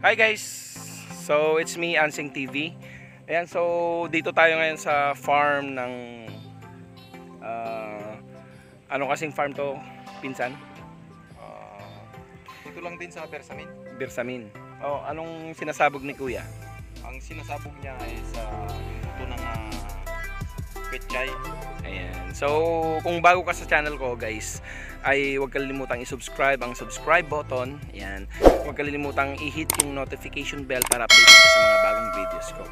Hi guys! So it's me, Ansing TV. Ayan, so dito tayo ngayon sa farm ng ano kasing farm to, pinsan? Ito lang din sa Bersamin. Bersamin. Oh, anong sinasabog ni Kuya? Ang sinasabog niya ay sa ito ng petchay. Ayan. So kung bago ka sa channel ko guys, ay huwag kalimutang i-subscribe ang subscribe button. Ayan. Huwag kalimutang i-hit yung notification bell para updated ka sa mga bagong videos ko.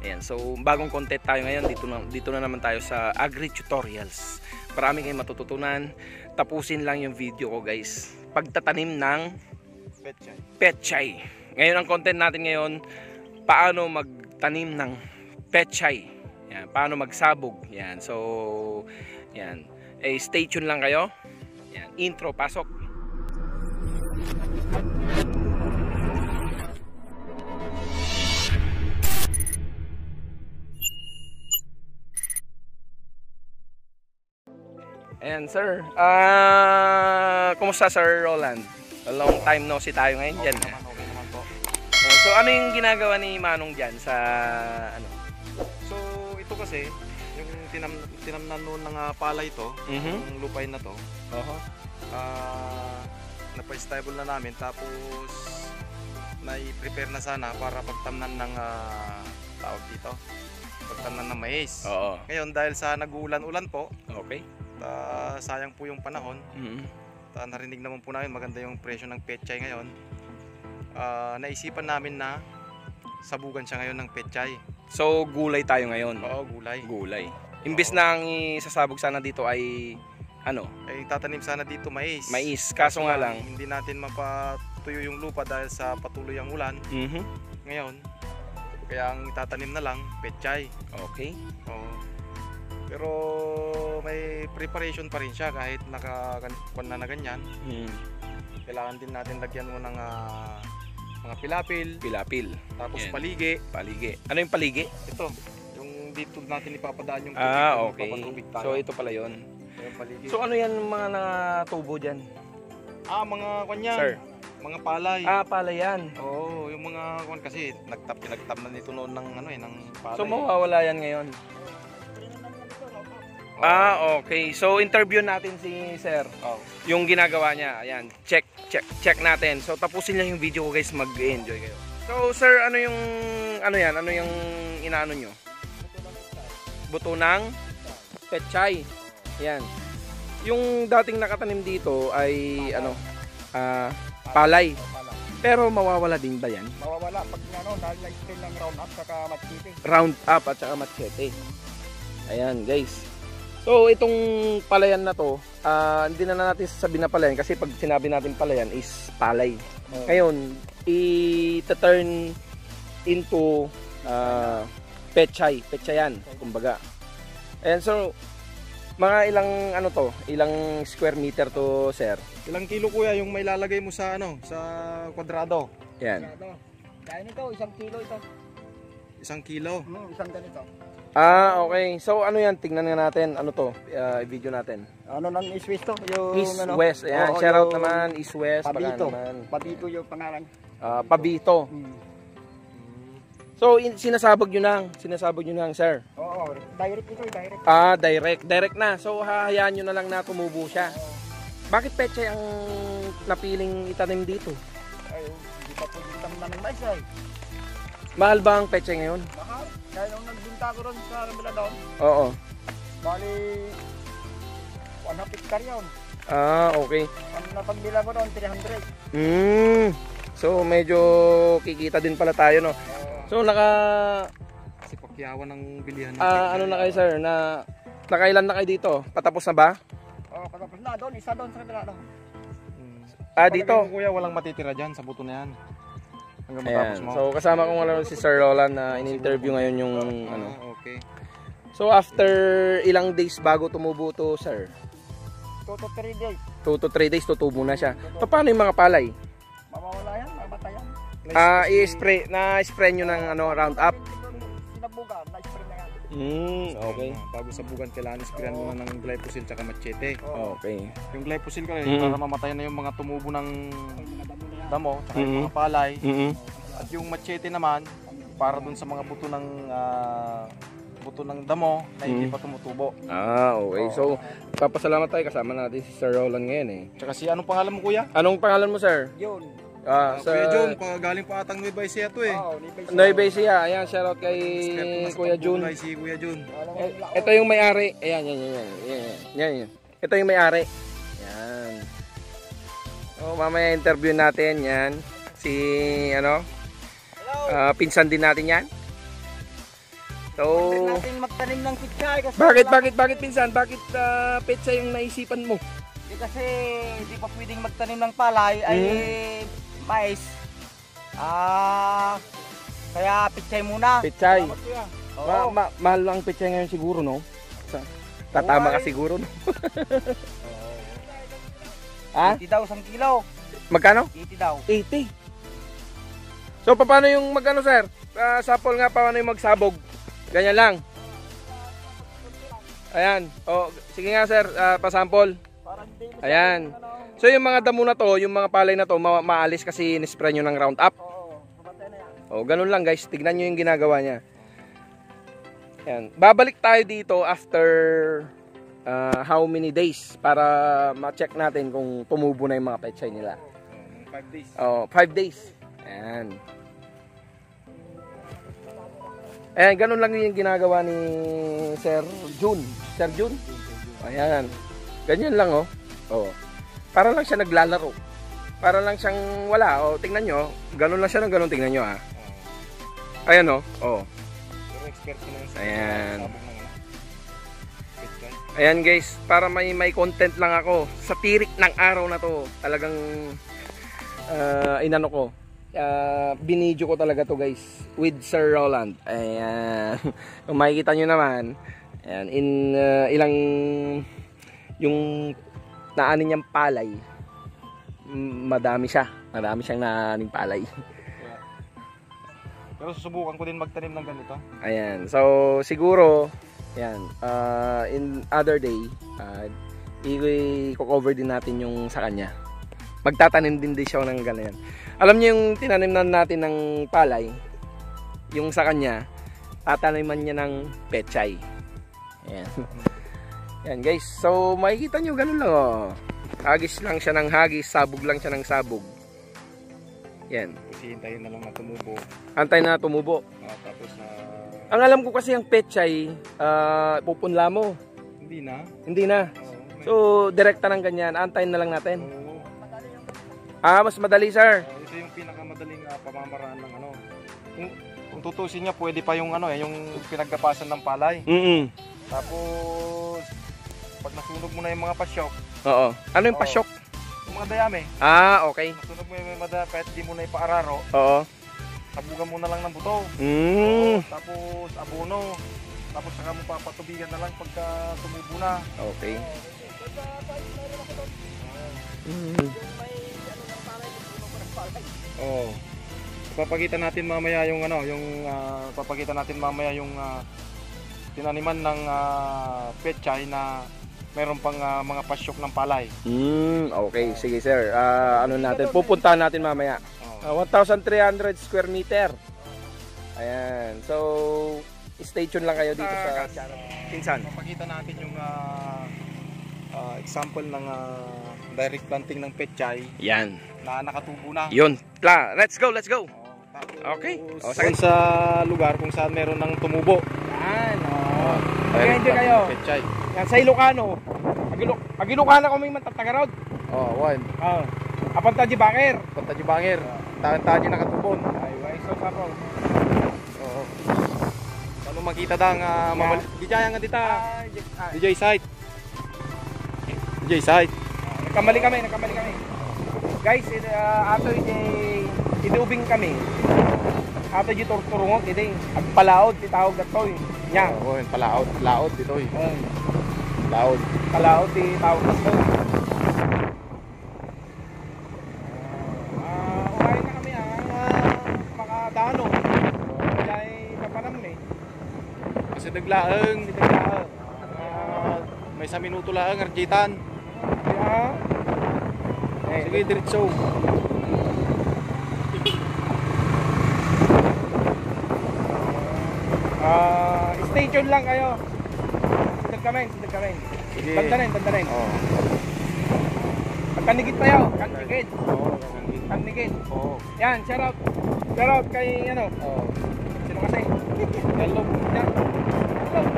Ayan. So bagong content tayo ngayon. Dito na naman tayo sa Agri Tutorials. Marami kayong matututunan. Tapusin lang yung video ko guys. Pagtatanim ng petchay. Ngayon ang content natin ngayon, paano magtanim ng petchay. Yan, paano magsabog. Yan. So, yan. Stay tuned lang kayo. Yan, intro, pasok. Ayan, sir. Kumusta, Sir Roland? A long time no see tayo ngayon dyan. Okay naman po. So, ano yung ginagawa ni Manong dyan sa ano? So, ito kasi, yung tinamnan noon ng palay ito, yung lupay na to, napa-stable na namin, tapos na-prepare na sana para pagtamnan ng tawag dito, pagtamnan ng mais. Oo. Ngayon, dahil sa nag-uulan-ulan po, Okay. sayang po yung panahon, narinig naman po namin maganda yung presyo ng petchay ngayon, naisipan namin na sabugan siya ngayon ng petchay. So, gulay tayo ngayon. Oo, gulay. Gulay. Imbis na ang isasabog sana dito ay ano? Ay tatanim sana dito mais. Mais. Kaso nga lang, hindi natin mapatuyo yung lupa dahil sa patuloy ang ulan. Ngayon, kaya ang itatanim na lang petchay. Okay. Oo. Pero may preparation pa rin siya kahit nakakuan na ganyan. Kailangan din natin lagyan mo ng mga pilapil. Tapos Yan. paligi. Ano yung paligi? Ito, yung dito natin ipapadaan yung Okay. tayo. So ito pala yun. Yung paligi. So ano yan mga natubo dyan? Mga kanya. Sir. Mga palay. Pala yan. Oo, yung mga kwan kasi pinagtap na nito noon ng ng palay. So mawawala yan ngayon. Okay. So interview natin si Sir. Yung ginagawa niya. Ayan. Check natin. So tapusin lang yung video ko guys. Mag-enjoy kayo. So Sir, ano yung yan? Ano yung inaano nyo? Buto ng petchay. Ayan. Yung dating nakatanim dito ay palay. Pero mawawala din ba yan? Mawawala pag dahil na-spray ng round up saka machete. Round up at saka machete. Ayan guys. So itong palayan na to, hindi na natin sasabihin na palayan kasi pag sinabi natin palayan is palay. Ngayon, i-turn into petchayan, kumbaga. Ayan, so mga ilang square meter to, Sir? Ilang kilo kuya yung may lalagay mo sa sa kwadrado? Yan. Kaya nito, 1 kilo ito. 1 kilo. Isang ganito. Okay. So ano yan? Tingnan nga natin. Ano to? I-video natin. Ano ng East West to? Yung, East West. Ayan. Oo, Shoutout yung naman. East West. Pabito. Naman. Pabito yung pangalan. Pabito. So sinasabog nyo lang, Sir. Oo, direct ito, direct. Direct na. So hahayaan nyo na lang na tumubo siya. Bakit petchay ang napiling itanim dito? Ay, hindi pa po yung tamnan ng mais ay. Mahal ba ang petchay ngayon? Mahal. Kaya nung nagbinta ko ron sa Ramila doon, Oo. bali 1 hectare yun. Okay. Ang napagbila ko doon, 300. So medyo kikita din pala tayo, no? So Kasi pakyawan ng bilihan. ano na kayo, Sir? Nakailan na kayo dito? Patapos na ba? Oo, patapos na doon, isa doon sa Ramila doon. Dito. Kuya, walang matitira dyan sa buto na yan. Hanggang Ayan. matapos mo. So kasama ko si Sir Roland na in-interview ngayon yung Okay. So after ilang days bago tumubo to, Sir? 2 to 3 days. 2 to 3 days tutubo na siya. Paano yung mga palay? Mawawala yan, mamatayan. I-spray nyo ng round up. Sinabugan, na-spray na yan. Okay. Bago sabugan, kailangan sprayan mo na ng glyphosate tsaka machete. Okay. Yung glyphosate kasi para mamatay na yung mga tumubo ng damo tsaka yung mga palay. At yung machete naman, para dun sa mga buto ng damo na hindi pa tumutubo. Okay. So, papasalamat tayo, kasama natin si Sir Roland ngayon eh. Tsaka anong pangalan mo, kuya? Anong pangalan mo, sir? Yun. Kuya Jun, galing pa atang Nueva Ecija to eh. Nueva Ecija. Ayan, shoutout kay Kuya Jun. Si Kuya Jun. Ito yung may-ari. Ayan, yan. Ito yung may-ari. Yan. So, mamaya interview natin yan. Si, pinsan din natin yan. So, natin magtanim ng pichay kasi bakit pinsan? Bakit petsa yung naisipan mo? kasi hindi pa pwedeng magtanim ng palay ay mais. Kaya pichay muna. Pechay. Oo. Mahal lang pechay ngayon siguro, no? Tatama ka siguro, no? Ha? 80 daw isang kilo. Magkano? 80 daw. 80. So, paano yung magkano, sir? Sapol nga, paano yung magsabog? Ganyan lang. Ayan. O, sige nga, sir. Pasample. Ayan. So, yung mga damo na to, yung mga palay na to, maalis kasi nispray nyo ng Roundup. O, ganun lang, guys. Tignan nyo yung ginagawa niya. Ayan. Babalik tayo dito after how many days para ma-check natin kung tumubo na yung mga pechay nila. 5 days. Oh, 5 days. Ayan. Ayan, ganun lang yung ginagawa ni Sir Jun. Sir Jun? Ayan. Ganyan lang, oh. Oh. Para lang siya naglalaro. Para lang siyang wala. Oh, tingnan nyo. Ganun lang siya ng ganun. Tingnan nyo, ah. Ayan, oh. Oh. Pero expert ko na yun sa Ayan. sabog ng pechay. Ayan, guys. Para may content lang ako. Sa tirik ng araw na to. Talagang inano ko. Binidyo ko talaga to, guys, with Sir Roland. Ayan. Kung makikita nyo naman, ayan, in ilang yung naani niyang palay, madami siyang naaning palay. Pero susubukan ko din magtanim ng ganito. Ayan, so siguro ayan, in other day i-cover din natin yung sa kanya. Magtatanim din siya ng ganyan. Alam niyo yung tinanimnan natin ng palay, yung sa kanya, tataniman niya ng pechay. Ayan. Ayan, guys. So, makikita nyo, ganun lang, oh. Hagis lang siya ng hagis, sabog lang siya ng sabog. Yan. Kasi hintayin na lang na tumubo. Antay na tumubo. Tapos na... Ang alam ko kasi ang pechay, pupunla mo. Hindi na. Hindi na. So, direkta ng ganyan. Antayin na lang natin. Mas madali, sir. Ito yung pinakamadaling pamamaraan ng ano. Kung tutusin niya, pwede pa yung ano yung pinagkapasan ng palay. Tapos pag nasunog mo na yung mga pasyok. Oo. Ano yung pasyok? Yung mga dayami. Okay. Nasunog mo yung mga kahit di mo na ipaararo. Oo. Tabugan mo na lang ng buto. Tapos abono. Tapos saka mo papatubigan na lang pagka tumubo na. Okay. Oh. Papakita natin mamaya yung tinaniman ng pechay na mayroon pang mga pasyok ng palay. Okay, sige, sir. Ano natin? Pupuntahan natin mamaya. 1,300 square meter. Ayan. So, stay tuned lang kayo dito sa channel. Pinsan. Papakita natin yung example ng direct planting ng pechay. Yan. Na nakatubo na. Yun. Let's go, let's go. Okay. Sa lugar kung saan meron ng tumubo. Yan. Direct Enjoy kayo. planting pechay. Yan, sa Ilocano. Agilocano ko may matatagarod. Wan. Apan taji bakir. Pantaji bangir. Tahan-tahan nakatubon. Ay, so sapo. Oo. Ano makita dang Dijaya nga dita. DJ site. DJ site. Nagkamali kami. Guys, ato idubing kami. Ato di turturungot ide. Agpalaod ti tawag datoy. Nya. Palaod dito eh. Palaod ti tawag datoy. Uray na kami makadano. Dai kapanam ni. Kasi daglaeng. May 1 minuto lang arjitan. Sige, diretso. Stay tuned lang kayo. Sundag kami. Sige. Tandanin. Oo. Pagkanigit tayo. Kanigit. Oo. Kanigit. Oo. Yan, shout out kay ano. Sino kasi? Hello. Yan. Hello.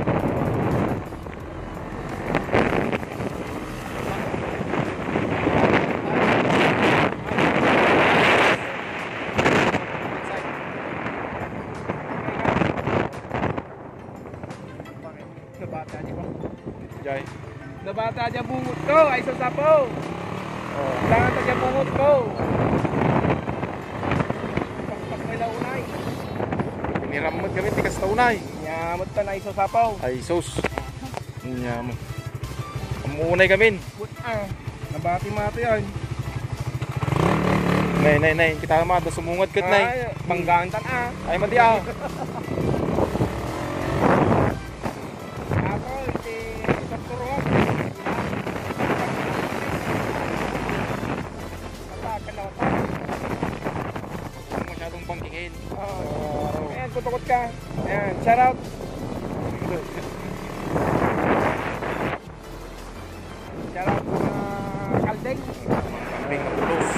Nabata niya ba? Jai. Nabata niya bungot ko. Ay sasapaw. Oo. Kailangan niya bungot ko. Paspas may launay. Piniramod kami, tikas na unay. Nyamot pa na isasapaw. Ay, sus. Nyamot. Amunay kami. Nabati mato yan. Nay, kita mada sumungad kat nay. Ay, manggantan Ay, madi ah. Ako, iti sakturuan. Atakan na ako. Huwag masyadong pangkingin. Ayan, tutukot ka. Ayan, shout out. Shout out mga kaldeng. Kambing na pulos.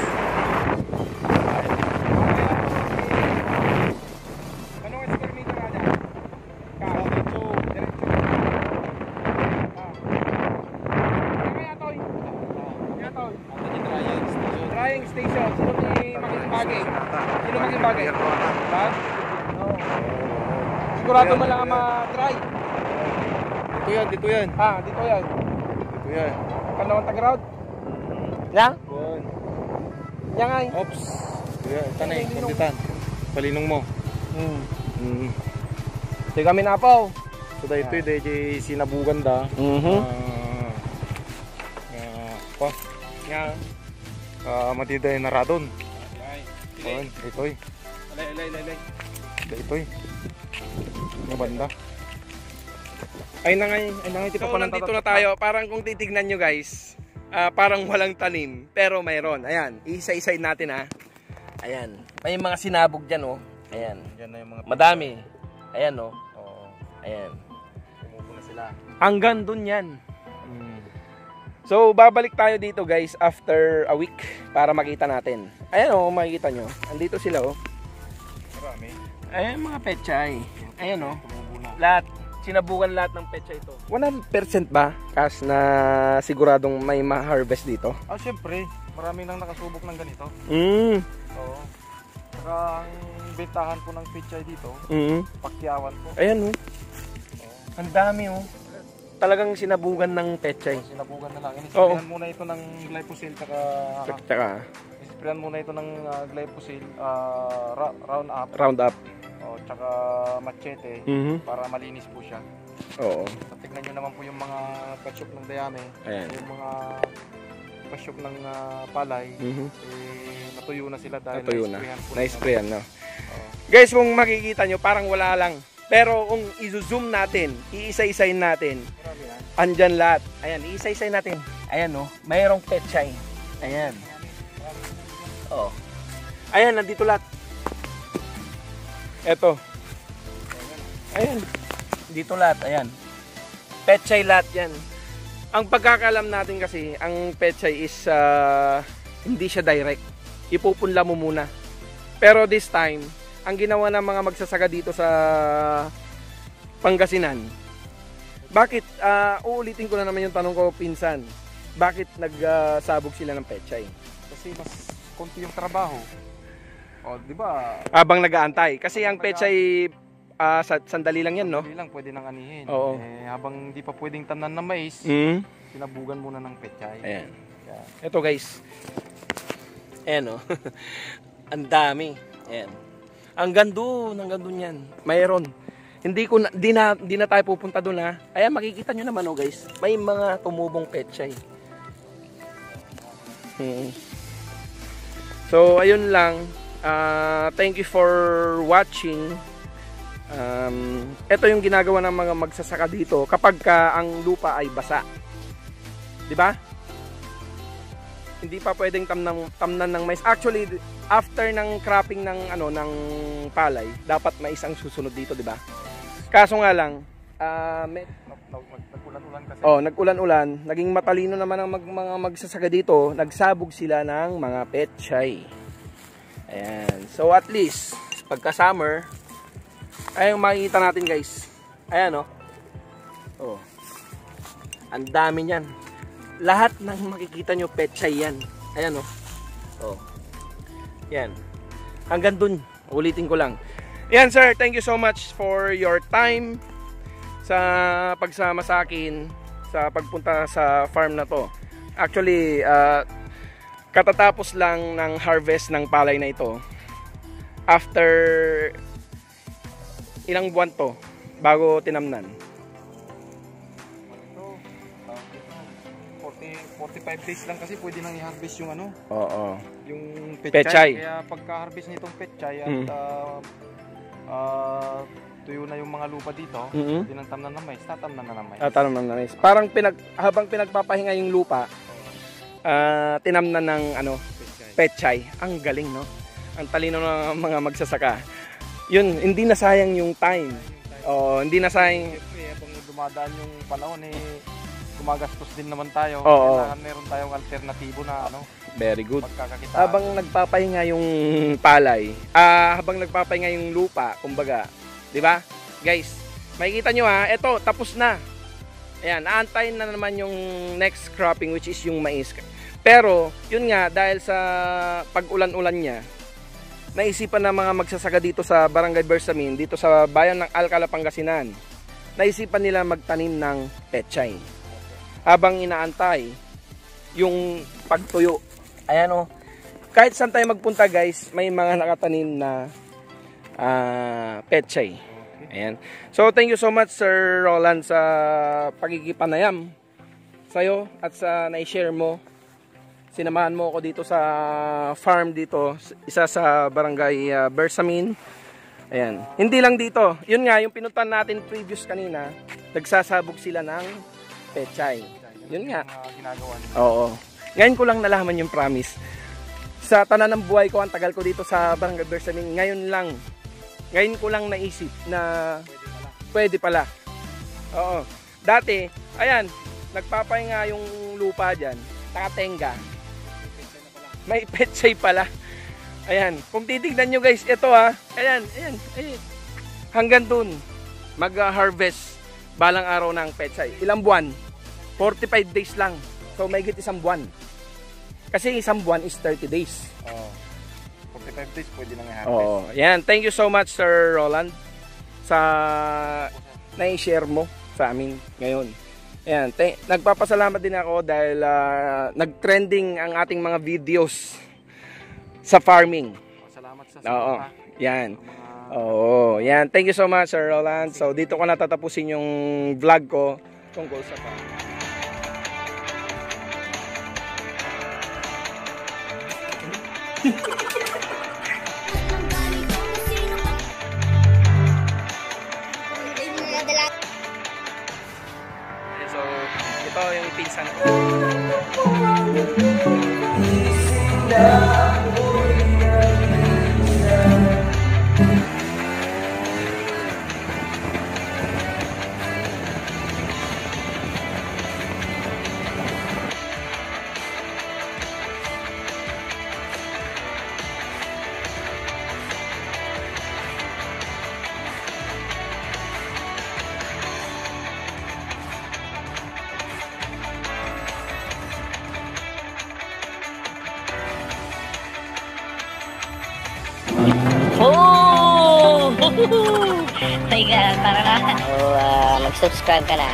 Anong eskormito na dyan? Diretso. Kaya toy. Drying station. Sino maging bagay? Ha? Oo. Sigurado mo lang ang ma-dry. Dito yan. Dito yan. Dito yan. Panahon tag-round. Yan? Yun. Yan ay. Ops. Yan, tanay, kanditan. Palinong mo. Sige kami na po. So dahil ito DJ sinabugan da. Yan. Matiday na radon. Yun, ito'y. Lay. Ito'y. Yung banda. Ay na ngay, tipo pa nandito na tayo. Parang kung titignan nyo guys, parang walang tanim, pero mayroon. Ayan, isa-isay natin ha. Ayan, may mga sinabog dyan oh. Ayan, Diyan na yung mga madami. Ayan oh. Oo. Ayan. Tumubo na sila. Hanggang dun yan. So, babalik tayo dito guys after a week para makita natin. Ayan oh, makikita nyo. Andito sila oh. Marami. Ayan mga pechay. Ayan oh. Tumubo na. Lahat. Sinabukan lahat ng petsa ito. 100% ba? Kas na siguradong may ma-harvest dito? Syempre. Marami nang nakasubok ng ganito. Oo. Saka ang bentahan po ng pichay dito, pakyawan po. Ayan oh. Ang dami oh. Talagang sinabugan ng pechay. Sinabugan na lang. Inisprayan muna ito ng glyphosate Tsaka isprayan muna ito ng glyphosate Roundup. Tsaka machete para malinis po siya. Oo. So, tignan nyo naman po yung mga pasyok ng dayame. Ayan. Yung mga pasyok ng palay. Natuyo na sila dahil na-sprayan no? Guys, kung makikita nyo parang wala lang. Pero kung i-zoom natin, iisa-isayin natin, andyan lahat. Ayan, iisa-isayin natin. Ayan oh, mayroong pechay. Ayan. Oh. Ayan, nandito lahat. Eto. Ayan. Dito lahat, ayan. Pechay lahat yan. Ang pagkakalam natin kasi, ang pechay is hindi siya direct. Ipupunla mo muna. Pero this time, ang ginawa ng mga magsasaka dito sa Pangasinan, bakit, uulitin ko na naman yung tanong ko pinsan, bakit nagsabog sila ng pechay? Kasi mas konti yung trabaho. Di ba? Habang nag-aantay. Kasi ang pechay, sandali lang yan, no? Sandali lang, pwede nang anihin. Oo. Habang di pa pwedeng tanan ng mais, sinabugan muna ng pechay. Ayan. Ito guys. Ayan, oh. Ang dami. Ayan. Ang gando yan. Mayroon. Di na tayo pupunta doon ha. Ayan, makikita nyo naman oh guys. May mga tumubong pechay. So, ayun lang. Thank you for watching. Ito yung ginagawa ng mga magsasaka dito kapag ang lupa ay basa. 'Di ba? Hindi pa pwedeng tamnan ng mais. Actually, after ng cropping ng ng palay, dapat mais ang susunod dito, 'di ba? Kaso nga lang, Nag-ulan-ulan kasi. nag-ulan-ulan, naging matalino naman ang mga magsasaka dito, nagsabog sila ng mga petchay. Ayan. So at least, pagka summer, ay makikita natin guys. Ayan oh. Oh. Ang dami niyan. Lahat ng makikita nyo petchay yan. Ayan oh. Oh. Yan. Hanggang dun. Ulitin ko lang. Yan sir, thank you so much for your time sa pagsama sa akin sa pagpunta sa farm na to. Actually, katatapos lang ng harvest ng palay na ito. After ilang buwan to bago tinamnan? 45 days lang kasi pwede nang i-harvest yung ano. Oo. Yung Petchay. Kaya pagka-harvest nitong petchay at tuyo na yung mga lupa dito, tinantam na ng mais, tatamnan na ng mais. Tatamnan na mais. Parang habang pinagpapahinga yung lupa, tinamnan ng petchay. Ang galing, no? Ang talino ng mga magsasaka. Yun, hindi na sayang yung time. Hindi na sayang. Siyempre, habang dumadaan yung panahon, gumagastos din naman tayo. Oo. Kailangan meron tayong alternatibo na Very good. pagkakakitaan. Habang nagpapahinga yung palay, habang nagpapahinga yung lupa, kumbaga, 'di ba? Guys, makikita nyo ito tapos na. Ayan, aantayin na naman yung next cropping which is yung mais. Pero, yun nga dahil sa pag-ulan-ulan niya, naisipan ng mga magsasaka dito sa Barangay Bersamin, dito sa bayan ng Alcala, Pangasinan. Naisipan nila magtanim ng petchay. Habang inaantay yung pagtuyo. Ayan o. Kahit saan tayo magpunta guys, may mga nakatanim na petchay. Ayan. So thank you so much Sir Roland sa pakikipanayam sa'yo at sa na-share mo. Sinamahan mo ako dito sa farm dito, isa sa Barangay Bersamin. Ayan. Hindi lang dito. Yun nga, yung pinuntan natin previous kanina, nagsasabog sila ng petchay. Yun nga. Ginagawa nila. Oo. Ngayon ko lang nalaman yung promise. Sa tanan ng buhay ko, ang tagal ko dito sa Barangay Bersamin, ngayon ko lang naisip na pwede pala. Oo. Dati, ayan, nagpapahinga yung lupa dyan, nakatenga. May petchay pala. Ayan, kung titignan nyo guys, ito ayan. Hanggang dun, mag-harvest balang araw ng petchay. Ilang buwan? 45 days lang. So, may higit isang buwan. Kasi isang buwan is 30 days. 45 days pwede nang i-harvest. Oo. Yan. Thank you so much, Sir Roland, sa na-share mo sa amin ngayon. Ayan. Nagpapasalamat din ako dahil nag-trending ang ating mga videos sa farming. Salamat sa Oo. suporta. Yan. Oo. Yan. Thank you so much, Sir Roland. So, dito ko natatapusin yung vlog ko tungkol sa farming. So, ito yung pinsan ko. Oh! Teka, para na. Mag-subscribe ka na.